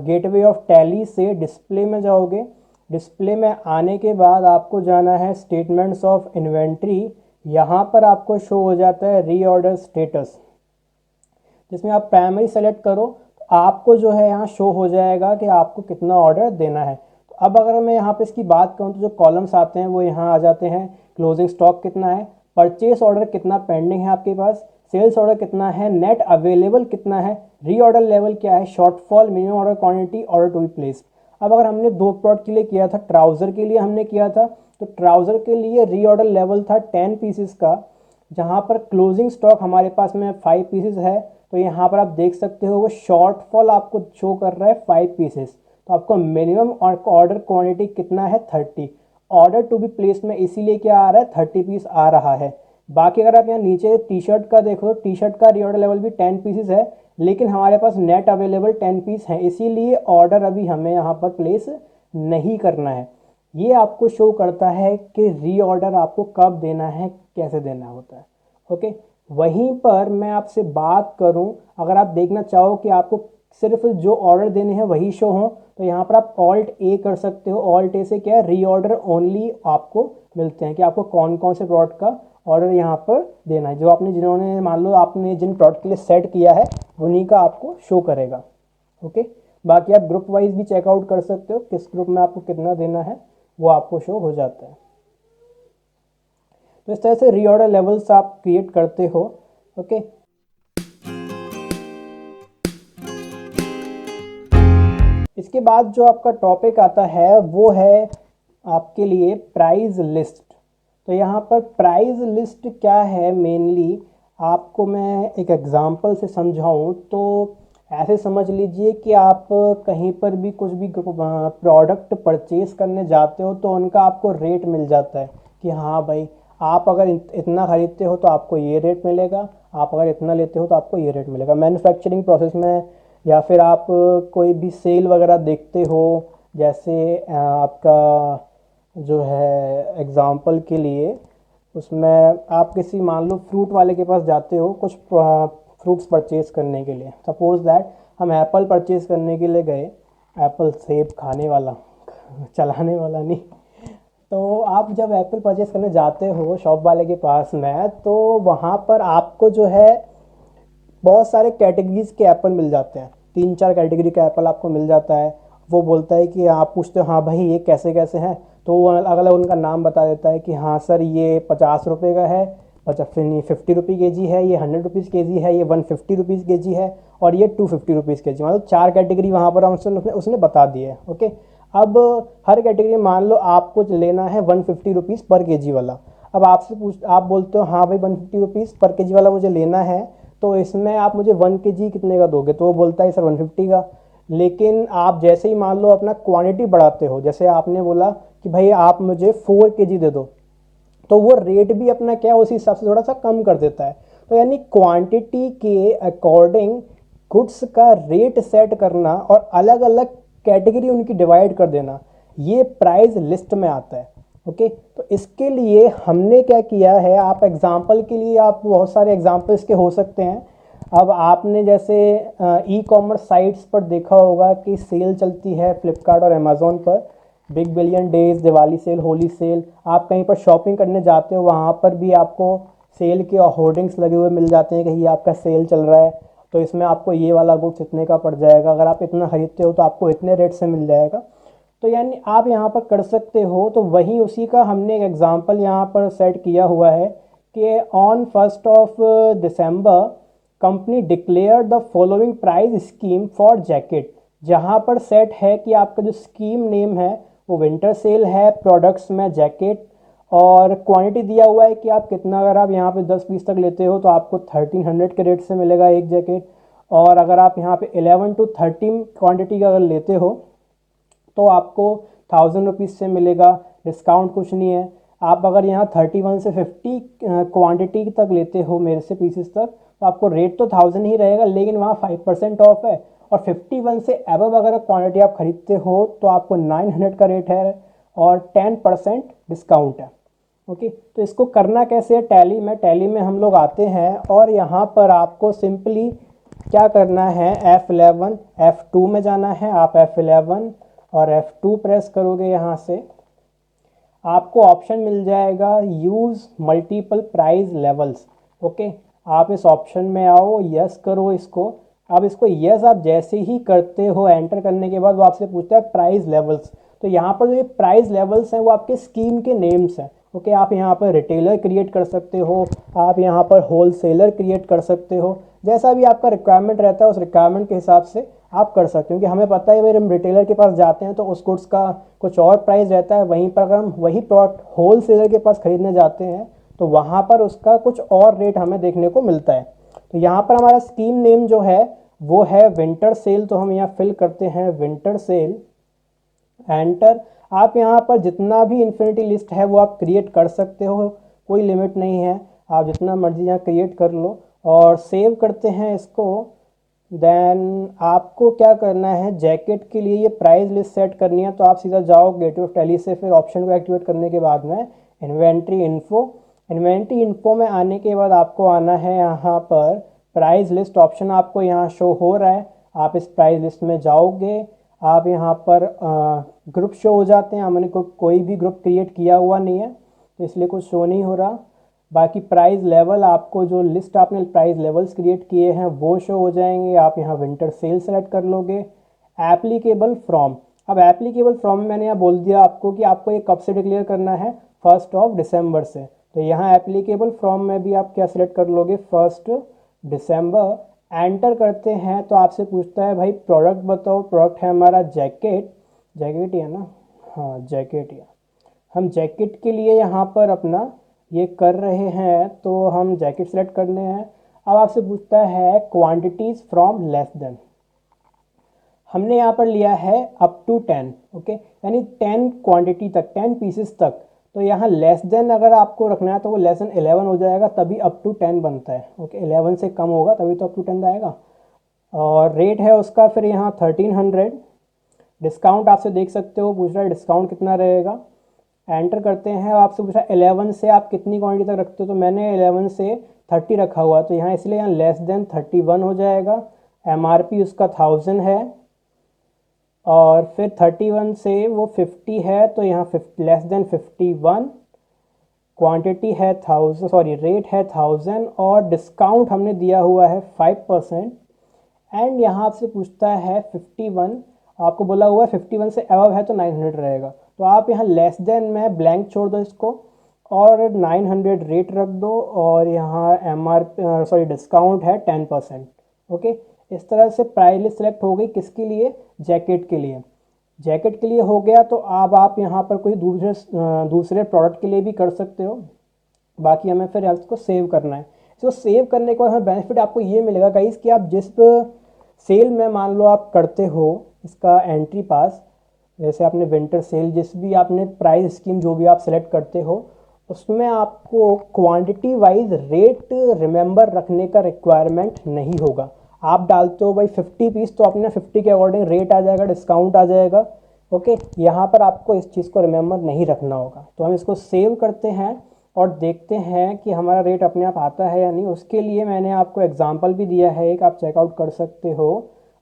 गेटवे ऑफ टैली से डिस्प्ले में जाओगे। डिस्प्ले में आने के बाद आपको जाना है स्टेटमेंट्स ऑफ इन्वेंट्री। यहाँ पर आपको शो हो जाता है रीऑर्डर स्टेटस, जिसमें आप प्राइमरी सेलेक्ट करो तो आपको जो है यहाँ शो हो जाएगा कि आपको कितना ऑर्डर देना है। तो अब अगर मैं यहाँ पे इसकी बात करूँ तो जो कॉलम्स आते हैं वो यहाँ आ जाते हैं। क्लोजिंग स्टॉक कितना है, परचेस ऑर्डर कितना पेंडिंग है आपके पास, सेल्स ऑर्डर कितना है, नेट अवेलेबल कितना है, रीऑर्डर लेवल क्या है, shortfall, minimum order quantity, order to be place. अब अगर हमने 2 प्लॉट के लिए किया था, ट्राउज़र के लिए हमने किया था, तो ट्राउज़र के लिए रीऑर्डर लेवल था 10 पीसेस का, जहाँ पर क्लोजिंग स्टॉक हमारे पास में 5 पीसेस है। तो यहाँ पर आप देख सकते हो वो शॉर्टफॉल आपको शो कर रहा है 5 पीसेस। तो आपको मिनिमम ऑर्डर क्वांटिटी कितना है 30। ऑर्डर टू बी प्लेस में इसीलिए क्या आ रहा है 30 पीस आ रहा है। बाकी अगर आप यहाँ नीचे टी शर्ट का देखो, टी शर्ट का रीऑर्डर लेवल भी 10 पीसेस है, लेकिन हमारे पास नेट अवेलेबल 10 पीस है, इसीलिए ऑर्डर अभी हमें यहाँ पर प्लेस नहीं करना है। ये आपको शो करता है कि रीऑर्डर आपको कब देना है, कैसे देना होता है। ओके, वहीं पर मैं आपसे बात करूं, अगर आप देखना चाहो कि आपको सिर्फ जो ऑर्डर देने हैं वही शो हो, तो यहाँ पर आप ऑल्ट ए कर सकते हो। ऑल्ट ए से क्या है, रीऑर्डर ओनली आपको मिलते हैं कि आपको कौन कौन से प्रोडक्ट का ऑर्डर यहाँ पर देना है। जो आपने जिन्होंने मान लो आपने जिन प्रोडक्ट के लिए सेट किया है उन्हीं का आपको शो करेगा। ओके, बाकी आप ग्रुप वाइज भी चेकआउट कर सकते हो, किस ग्रुप में आपको कितना देना है वो आपको शो हो जाता है। तो इस तरह से रीऑर्डर लेवल्स आप क्रिएट करते हो। ओके, इसके बाद जो आपका टॉपिक आता है वो है आपके लिए प्राइस लिस्ट। तो यहाँ पर प्राइस लिस्ट क्या है, मेनली आपको मैं एक एग्जांपल से समझाऊँ तो ऐसे समझ लीजिए कि आप कहीं पर भी कुछ भी प्रोडक्ट परचेज करने जाते हो तो उनका आपको रेट मिल जाता है कि हाँ भाई आप अगर इतना ख़रीदते हो तो आपको ये रेट मिलेगा, आप अगर इतना लेते हो तो आपको ये रेट मिलेगा। मैन्युफैक्चरिंग प्रोसेस में या फिर आप कोई भी सेल वगैरह देखते हो, जैसे आपका जो है एग्ज़ाम्पल के लिए उसमें आप किसी मान लो फ्रूट वाले के पास जाते हो कुछ फ्रूट्स परचेज़ करने के लिए। सपोज़ दैट हम एप्पल परचेज़ करने के लिए गए, एप्पल सेब खाने वाला चलाने वाला नहीं। तो आप जब एप्पल परचेज़ करने जाते हो शॉप वाले के पास में, तो वहाँ पर आपको जो है बहुत सारे कैटेगरीज़ के एप्पल मिल जाते हैं। 3-4 कैटेगरी का एप्पल आपको मिल जाता है। वो बोलता है कि आप पूछते हो हाँ भाई ये कैसे कैसे हैं, तो वो अलग अलग उनका नाम बता देता है कि हाँ सर ये 50 रुपये का है, 50 रुपये के जी है, ये 100 रुपीज़ के जी है, ये 150 रुपीज़ के जी है और ये 250 रुपीज़ के जी। मतलब 4 कैटेगरी वहाँ पर उसने बता दी है। ओके, अब हर कैटेगरी मान लो आपको लेना है 150 रुपीज़ पर के जी वाला। अब आप बोलते हो हाँ भाई 150 रुपीज़ पर के जी वाला मुझे लेना है, तो इसमें आप मुझे 1 kg कितने का दोगे, तो वो बोलता है सर 150 का। लेकिन आप जैसे ही मान लो अपना क्वांटिटी बढ़ाते हो, जैसे आपने बोला कि भाई आप मुझे 4 kg दे दो, तो वो रेट भी अपना क्या उसी हिसाब से थोड़ा सा कम कर देता है। तो यानी क्वांटिटी के अकॉर्डिंग गुड्स का रेट सेट करना और अलग अलग कैटेगरी उनकी डिवाइड कर देना, ये प्राइस लिस्ट में आता है। ओके, तो इसके लिए हमने क्या किया है, आप एग्जांपल के लिए आप बहुत सारे एग्जांपल्स के हो सकते हैं। अब आपने जैसे ई कॉमर्स साइट्स पर देखा होगा कि सेल चलती है फ्लिपकार्ट और अमेज़ोन पर, big billion days, Diwali sale, Holi sale. आप कहीं पर शॉपिंग करने जाते हो, वहाँ पर भी आपको सेल के होर्डिंग्स लगे हुए मिल जाते हैं कि ये आपका सेल चल रहा है, तो इसमें आपको ये वाला गुड्स इतने का पड़ जाएगा, अगर आप इतना खरीदते हो तो आपको इतने रेट से मिल जाएगा। तो यानी आप यहाँ पर कर सकते हो। तो वहीं उसी का हमने एक एग्जांपल यहाँ पर सेट किया हुआ है कि on 1st of December company declare the following price scheme for jacket, जहाँ पर सेट है कि आपका जो स्कीम नेम है वो विंटर सेल है, प्रोडक्ट्स में जैकेट, और क्वांटिटी दिया हुआ है कि आप कितना, अगर आप यहाँ पे 10 पीस तक लेते हो तो आपको 1300 के रेट से मिलेगा एक जैकेट, और अगर आप यहाँ पे 11 to 13 क्वांटिटी का अगर लेते हो तो आपको 1000 रुपीज़ से मिलेगा, डिस्काउंट कुछ नहीं है। आप अगर यहाँ 31 से 50 क्वांटिटी तक लेते हो मेरे से पीसेस तक, तो आपको रेट तो 1000 ही रहेगा, लेकिन वहाँ 5% ऑफ है। और 51 से अबव अगर क्वांटिटी आप खरीदते हो तो आपको 900 का रेट है और 10% डिस्काउंट है। ओके, तो इसको करना कैसे है, टैली में हम लोग आते हैं और यहाँ पर आपको सिंपली क्या करना है, F11 F2 में जाना है। आप F11 और F2 प्रेस करोगे, यहाँ से आपको ऑप्शन मिल जाएगा use multiple price levels. Okay, आप इस ऑप्शन में आओ, यस करो इसको। अब इसको यस आप जैसे ही करते हो, एंटर करने के बाद वो आपसे पूछता है प्राइस लेवल्स। तो यहाँ पर जो ये प्राइस लेवल्स हैं वो आपके स्कीम के नेम्स हैं। ओके, आप यहाँ पर रिटेलर क्रिएट कर सकते हो, आप यहाँ पर होलसेलर क्रिएट कर सकते हो, जैसा भी आपका रिक्वायरमेंट रहता है उस रिक्वायरमेंट के हिसाब से आप कर सकते हो। क्योंकि हमें पता है अगर हम रिटेलर के पास जाते हैं तो उस गुड्स का कुछ और प्राइस रहता है, वहीं पर अगर हम वही प्रोडक्ट होलसेलर के पास खरीदने जाते हैं तो वहाँ पर उसका कुछ और रेट हमें देखने को मिलता है। तो यहाँ पर हमारा स्कीम नेम जो है वो है विंटर सेल, तो हम यहाँ फिल करते हैं विंटर सेल, एंटर। आप यहाँ पर जितना भी इन्फिनिटी लिस्ट है वो आप क्रिएट कर सकते हो, कोई लिमिट नहीं है, आप जितना मर्जी यहाँ क्रिएट कर लो और सेव करते हैं इसको। देन आपको क्या करना है, जैकेट के लिए ये प्राइस लिस्ट सेट करनी है, तो आप सीधा जाओ गेटवे ऑफ टैली से, फिर ऑप्शन को एक्टिवेट करने के बाद में इन्वेंट्री इन्फो में आने के बाद आपको आना है यहाँ पर प्राइस लिस्ट ऑप्शन, आपको यहाँ शो हो रहा है। आप इस प्राइस लिस्ट में जाओगे, आप यहाँ पर ग्रुप शो हो जाते हैं। हमने कोई भी ग्रुप क्रिएट किया हुआ नहीं है तो इसलिए कुछ शो नहीं हो रहा। बाकी प्राइस लेवल, आपको जो लिस्ट आपने प्राइस लेवल्स क्रिएट किए हैं वो शो हो जाएंगे। आप यहाँ विंटर सेल सेलेक्ट कर लोगे। एप्लीकेबल फ्रॉम, अब एप्लीकेबल फ्रॉम मैंने यहाँ बोल दिया आपको कि आपको ये कब से डिक्लेयर करना है, 1 December से। तो यहाँ एप्लीकेबल फ्रॉम में भी आप क्या सिलेक्ट कर लोगे, 1 December। एंटर करते हैं तो आपसे पूछता है भाई प्रोडक्ट बताओ, प्रोडक्ट है हमारा जैकेट ही है ना, हाँ जैकेट ही है। हम जैकेट के लिए यहाँ पर अपना ये कर रहे हैं तो हम जैकेट सेलेक्ट करने हैं। अब आपसे पूछता है क्वांटिटीज़ फ्रॉम लेस देन, हमने यहाँ पर लिया है अप टू 10। ओके, यानी 10 क्वांटिटी तक, 10 पीसेस तक। तो यहाँ लेस देन अगर आपको रखना है तो वो लेस देन 11 हो जाएगा, तभी अप टू 10 बनता है। ओके, 11 से कम होगा तभी तो अप टू 10 आएगा। और रेट है उसका फिर यहाँ 1300। डिस्काउंट आपसे देख सकते हो, पूछ रहा है डिस्काउंट कितना रहेगा। एंटर करते हैं, आपसे पूछा 11 से आप कितनी क्वांटिटी तक रखते हो, तो मैंने 11 से 30 रखा हुआ, तो यहाँ इसलिए यहाँ लेस देन 31 हो जाएगा। MRP उसका 1000 है और फिर 31 से वो 50 है तो यहाँ लेस देन 51। क्वांटिटी है 1000, सॉरी रेट है 1000 और डिस्काउंट हमने दिया हुआ है 5%। एंड यहाँ आपसे पूछता है 51, आपको बोला हुआ है 51 से अबव है तो 900 रहेगा। तो आप यहाँ लेस देन में ब्लैंक छोड़ दो इसको और 900 रेट रख दो और यहाँ MRP डिस्काउंट है 10%। ओके, इस तरह से प्राइस लिस्ट सेलेक्ट हो गई, किसके लिए, जैकेट के लिए। जैकेट के लिए हो गया तो अब आप यहाँ पर कोई दूसरे प्रोडक्ट के लिए भी कर सकते हो। बाकी हमें फिर इसको सेव करना है। इसको सेव करने के बाद हमें बेनिफिट आपको ये मिलेगा गाइस कि आप जिस सेल में मान लो आप करते हो इसका एंट्री पास, जैसे आपने विंटर सेल, जिस भी आपने प्राइस स्कीम जो भी आप सेलेक्ट करते हो उसमें आपको क्वांटिटी वाइज रेट रिमेंबर रखने का रिक्वायरमेंट नहीं होगा। आप डालते हो भाई 50 पीस तो अपने 50 के अकॉर्डिंग रेट आ जाएगा, डिस्काउंट आ जाएगा। ओके, यहाँ पर आपको इस चीज़ को रिमेंबर नहीं रखना होगा। तो हम इसको सेव करते हैं और देखते हैं कि हमारा रेट अपने आप आता है या नहीं। उसके लिए मैंने आपको एग्जांपल भी दिया है, एक आप चेकआउट कर सकते हो।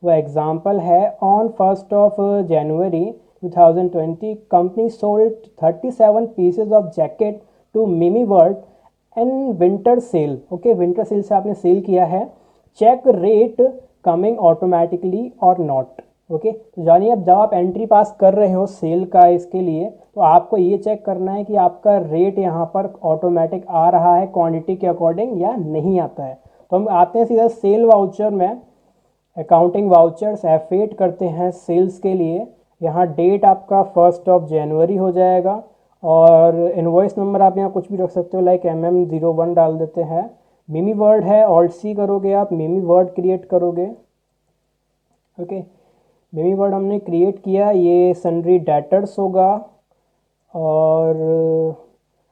वो एग्जांपल है on 1 January 2020 company sold 37 pieces of jacket to Mimi world and winter sale. Okay, winter sale से आपने सेल किया है, चेक रेट कमिंग ऑटोमेटिकली और नॉट। ओके, तो जानिए अब जब आप एंट्री पास कर रहे हो सेल का इसके लिए, तो आपको ये चेक करना है कि आपका रेट यहाँ पर ऑटोमेटिक आ रहा है क्वांटिटी के अकॉर्डिंग या नहीं आता है। तो हम आते हैं सीधा सेल वाउचर में, अकाउंटिंग वाउचर्स F8 करते हैं सेल्स के लिए। यहाँ डेट आपका 1 जनवरी हो जाएगा और इनवॉइस नंबर आप यहाँ कुछ भी रख सकते हो, लाइक MM01 डाल देते हैं। मिमी वर्ड है, ऑल्ट C करोगे आप, मिमी वर्ड क्रिएट करोगे। ओके, मिमी वर्ड हमने क्रिएट किया, ये सन्ड्री डेटर्स होगा। और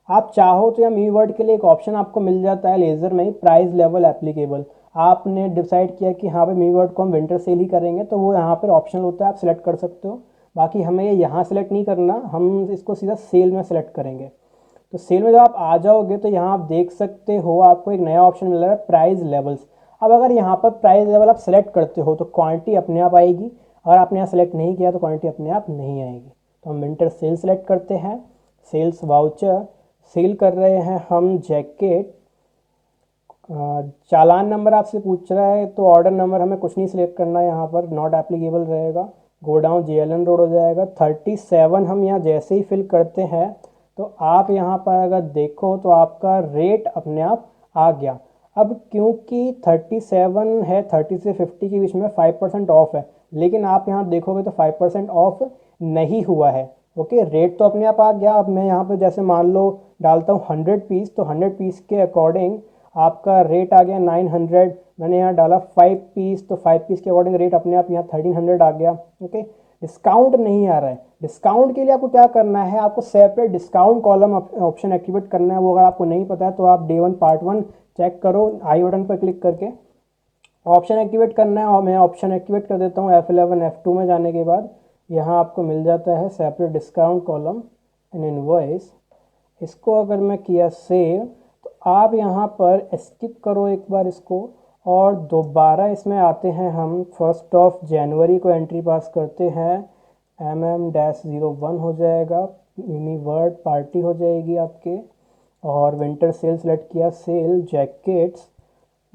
आप चाहो तो यहाँ मिमी वर्ड के लिए एक ऑप्शन आपको मिल जाता है लेज़र में ही, प्राइस लेवल एप्लीकेबल। आपने डिसाइड किया कि हाँ भाई मिमी वर्ड को हम विंटर सेल ही करेंगे, तो वो यहाँ पर ऑप्शन होता है, आप सेलेक्ट कर सकते हो। बाकी हमें ये यहाँ सेलेक्ट नहीं करना, हम इसको सीधा सेल में सेलेक्ट करेंगे। तो सेल में जब आप आ जाओगे तो यहाँ आप देख सकते हो आपको एक नया ऑप्शन मिल रहा है, प्राइस लेवल्स। अब अगर यहाँ पर प्राइस लेवल आप सेलेक्ट करते हो तो क्वांटिटी अपने आप आएगी, अगर आपने यहाँ सेलेक्ट नहीं किया तो क्वांटिटी अपने आप नहीं आएगी। तो हम विंटर सेल सेलेक्ट करते हैं, सेल्स वाउचर सेल कर रहे हैं हम जैकेट। चालान नंबर आपसे पूछ रहा है तो ऑर्डर नंबर हमें कुछ नहीं सिलेक्ट करना है, यहाँ पर नॉट एप्लीकेबल रहेगा। गोडाउन JLN रोड हो जाएगा। 37 हम यहाँ जैसे ही फिल करते हैं तो आप यहाँ पर अगर देखो तो आपका रेट अपने आप आ गया। अब क्योंकि 37 है, 30 से 50 के बीच में 5% ऑफ है, लेकिन आप यहाँ देखोगे तो 5% ऑफ नहीं हुआ है। ओके, रेट तो अपने आप आ गया। अब मैं यहाँ पर जैसे मान लो डालता हूँ 100 पीस, तो 100 पीस के अकॉर्डिंग आपका रेट आ गया 900। मैंने यहाँ डाला 5 पीस, तो 5 पीस के अकॉर्डिंग रेट अपने आप यहाँ 1300 आ गया। ओके, डिस्काउंट नहीं आ रहा है। डिस्काउंट के लिए आपको क्या करना है, आपको separate discount column option activate करना है। वो अगर आपको नहीं पता है तो आप Day 1 Part 1 चेक करो, आई बटन पर क्लिक करके ऑप्शन एक्टिवेट करना है। और मैं ऑप्शन एक्टिवेट कर देता हूँ। F11 F2 में जाने के बाद यहाँ आपको मिल जाता है separate discount column and invoice. इसको अगर मैं किया सेव तो आप यहाँ पर स्किप करो एक बार इसको और दोबारा इसमें आते हैं। हम 1 जनवरी को एंट्री पास करते हैं, MM-01 हो जाएगा, मिमी वर्ड पार्टी हो जाएगी आपके, और विंटर सेल सेलेक्ट किया, सेल जैकेट्स।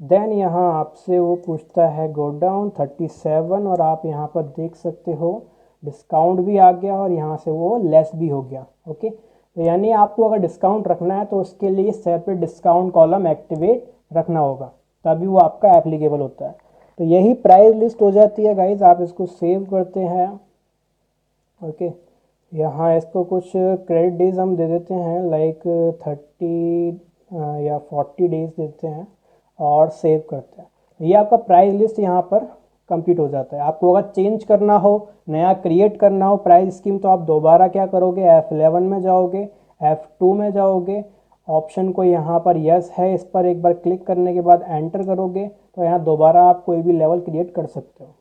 देन यहाँ आपसे वो पूछता है गो डाउन 37 और आप यहाँ पर देख सकते हो डिस्काउंट भी आ गया और यहाँ से वो लेस भी हो गया। ओके, तो यानी आपको अगर डिस्काउंट रखना है तो उसके लिए सेपरेट डिस्काउंट कॉलम एक्टिवेट रखना होगा, तभी वो आपका एप्लीकेबल होता है। तो यही प्राइस लिस्ट हो जाती है गाइज। आप इसको सेव करते हैं। ओके, यहाँ इसको कुछ क्रेडिट डेज हम दे देते हैं, लाइक 30 या 40 डेज देते हैं और सेव करते हैं। ये आपका प्राइस लिस्ट यहाँ पर कंप्लीट हो जाता है। आपको अगर चेंज करना हो, नया क्रिएट करना हो प्राइस स्कीम, तो आप दोबारा क्या करोगे, F11 में जाओगे, F2 में जाओगे, ऑप्शन को यहाँ पर यस है, इस पर एक बार क्लिक करने के बाद एंटर करोगे तो यहाँ दोबारा आप कोई भी लेवल क्रिएट कर सकते हो।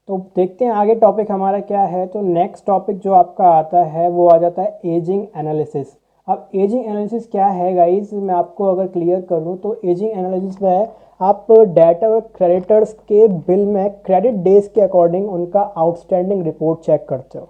तो देखते हैं आगे टॉपिक हमारा क्या है। तो नेक्स्ट टॉपिक जो आपका आता है वो आ जाता है एजिंग एनालिसिस। अब एजिंग एनालिसिस क्या है गाइस, मैं आपको अगर क्लियर करूं तो एजिंग एनालिसिस में आप डेटर और क्रेडिटर्स के बिल में क्रेडिट डेज के अकॉर्डिंग उनका आउटस्टैंडिंग रिपोर्ट चेक करते हो।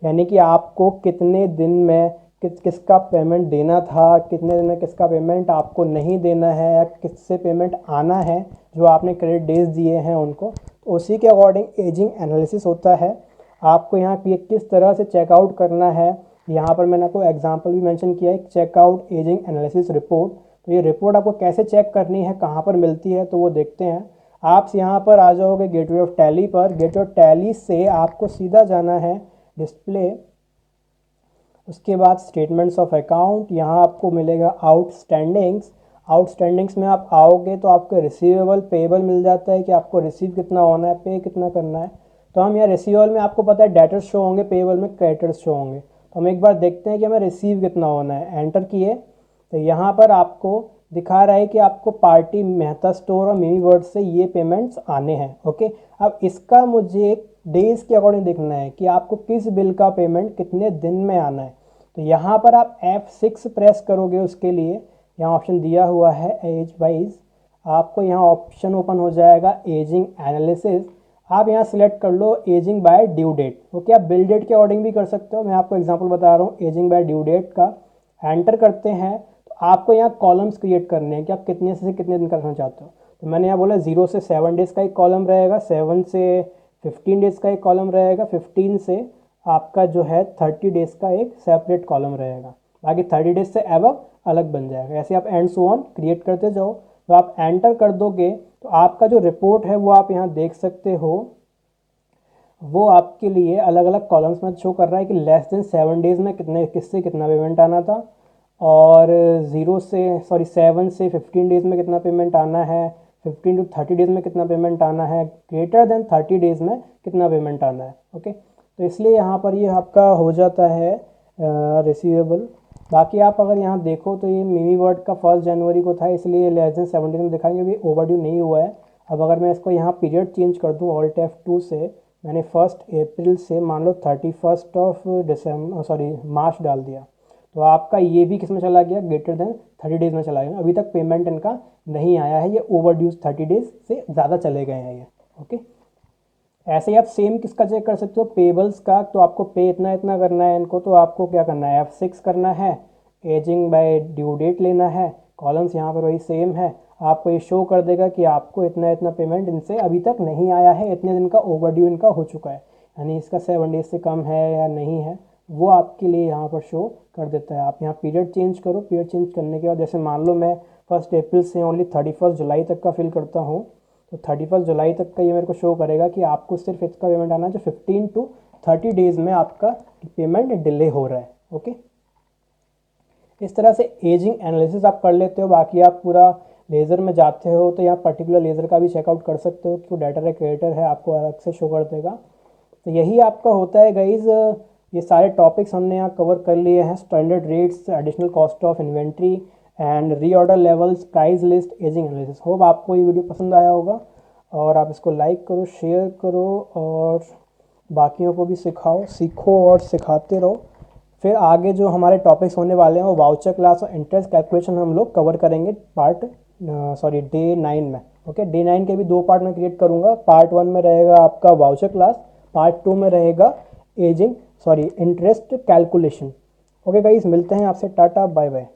यानी कि आपको कितने दिन में किसका पेमेंट देना था, कितने दिन में किसका पेमेंट आपको नहीं देना है, या किससे पेमेंट आना है जो आपने क्रेडिट डेज दिए हैं उनको, तो उसी के अकॉर्डिंग एजिंग एनालिसिस होता है। आपको यहाँ पे किस तरह से चेकआउट करना है, यहाँ पर मैंने आपको एग्जांपल भी मेंशन किया है, चेकआउट एजिंग एनालिसिस रिपोर्ट। तो ये रिपोर्ट आपको कैसे चेक करनी है, कहाँ पर मिलती है, तो वो देखते हैं। आप यहाँ पर आ जाओगे गेटवे ऑफ टैली पर। गेटवे ऑफ टैली से आपको सीधा जाना है डिस्प्ले, उसके बाद स्टेटमेंट्स ऑफ अकाउंट, यहाँ आपको मिलेगा आउटस्टैंडिंग्स। आउटस्टैंडिंग्स में आप आओगे तो आपको रिसीवेबल पेएबल मिल जाता है कि आपको रिसीव कितना होना है, पे कितना करना है। तो हम यहाँ रिसीवेबल में आपको पता है डेटर्स शो होंगे, पेएबल में क्रेडिटर्स शो होंगे। तो हम एक बार देखते हैं कि हमें रिसीव कितना होना है। एंटर किए तो यहाँ पर आपको दिखा रहा है कि आपको पार्टी मेहता स्टोर और मिमी वर्ड से ये पेमेंट्स आने हैं। ओके, अब इसका मुझे डेज के अकॉर्डिंग देखना है कि आपको किस बिल का पेमेंट कितने दिन में आना है। तो यहाँ पर आप F6 प्रेस करोगे, उसके लिए यहाँ ऑप्शन दिया हुआ है एज वाइज। आपको यहाँ ऑप्शन ओपन हो जाएगा एजिंग एनालिसिस। आप यहाँ सिलेक्ट कर लो ageing by due date. Okay, आप बिल डेट के अकॉर्डिंग भी कर सकते हो, मैं आपको एग्जांपल बता रहा हूँ एजिंग बाय ड्यू डेट का। एंटर करते हैं तो आपको यहाँ कॉलम्स क्रिएट करने हैं कि आप कितने से कितने दिन का रखना चाहते हो। तो मैंने यहाँ बोला 0 से 7 डेज़ का एक कॉलम रहेगा, 7 से 15 डेज़ का एक कॉलम रहेगा, 15 से आपका जो है 30 डेज़ का एक सेपरेट कॉलम रहेगा, बाकी 30 डेज से एबव अलग बन जाएगा। ऐसे आप एंड सो ऑन क्रिएट करते जाओ। तो आप एंटर कर दोगे तो आपका जो रिपोर्ट है वो आप यहाँ देख सकते हो, वो आपके लिए अलग अलग कॉलम्स में शो कर रहा है कि लेस देन 7 डेज़ में किससे कितना पेमेंट आना था, और 7 से 15 डेज़ में कितना पेमेंट आना है, 15 to 30 डेज़ में कितना पेमेंट आना है, ग्रेटर देन 30 डेज़ में कितना पेमेंट आना है। ओके, तो इसलिए यहाँ पर ये आपका हो जाता है रिसीवेबल। बाकी आप अगर यहाँ देखो तो ये मिमी वर्ड का 1 जनवरी को था, इसलिए लेस देन 7 डेज में दिखाएंगे, भी ओवरड्यू नहीं हुआ है। अब अगर मैं इसको यहाँ पीरियड चेंज कर दूँ ऑल्ट F2 से, मैंने 1 अप्रैल से मान लो 31 मार्च डाल दिया, तो आपका ये भी किस में चला गया, ग्रेटर देन 30 डेज़ में चला गया। अभी तक पेमेंट इनका नहीं आया है, ये ओवरड्यू 30 डेज़ से ज़्यादा चले गए हैं ये। ओके, ऐसे ही आप सेम किसका चेक कर सकते हो, पेबल्स का। तो आपको पे इतना इतना करना है इनको, तो आपको क्या करना है, F6 करना है, एजिंग बाय ड्यू डेट लेना है, कॉलम्स यहाँ पर वही सेम है। आपको ये शो कर देगा कि आपको इतना इतना पेमेंट इनसे अभी तक नहीं आया है, इतने दिन का ओवरड्यू इनका हो चुका है, यानी इसका 7 डेज से कम है या नहीं है, वो आपके लिए यहाँ पर शो कर देता है। आप यहाँ पीरियड चेंज करो, पीरियड चेंज करने के बाद जैसे मान लो मैं 1 अप्रैल से ओनली 31 जुलाई तक का फिल करता हूँ, तो 31 जुलाई तक का ये मेरे को शो करेगा कि आपको सिर्फ इसका पेमेंट आना है जो 15 to 30 डेज़ में आपका पेमेंट डिले हो रहा है। ओके, इस तरह से एजिंग एनालिसिस आप कर लेते हो। बाकी आप पूरा लेज़र में जाते हो तो यहाँ पर्टिकुलर लेज़र का भी चेकआउट कर सकते हो कि वो डेटर है क्रिएटर है, आपको अलग से शो कर देगा। तो यही आपका होता है गाइज। ये सारे टॉपिक्स हमने यहाँ कवर कर लिए हैं, standard rates, additional cost of inventory and reorder levels, price list, ageing analysis. Hope आपको ये वीडियो पसंद आया होगा, और आप इसको लाइक करो, शेयर करो, और बाकियों को भी सीखो और सिखाते रहो। फिर आगे जो हमारे टॉपिक्स होने वाले हैं वो वाउचर क्लास और इंटरेस्ट कैलकुलेशन हम लोग कवर करेंगे डे 9 में। ओके, डे 9 के भी 2 पार्ट में क्रिएट करूँगा। पार्ट 1 में रहेगा आपका वाउचर क्लास, पार्ट 2 में रहेगा इंटरेस्ट कैलकुलेशन। ओके गाइस, मिलते हैं आपसे, टाटा बाय बाय।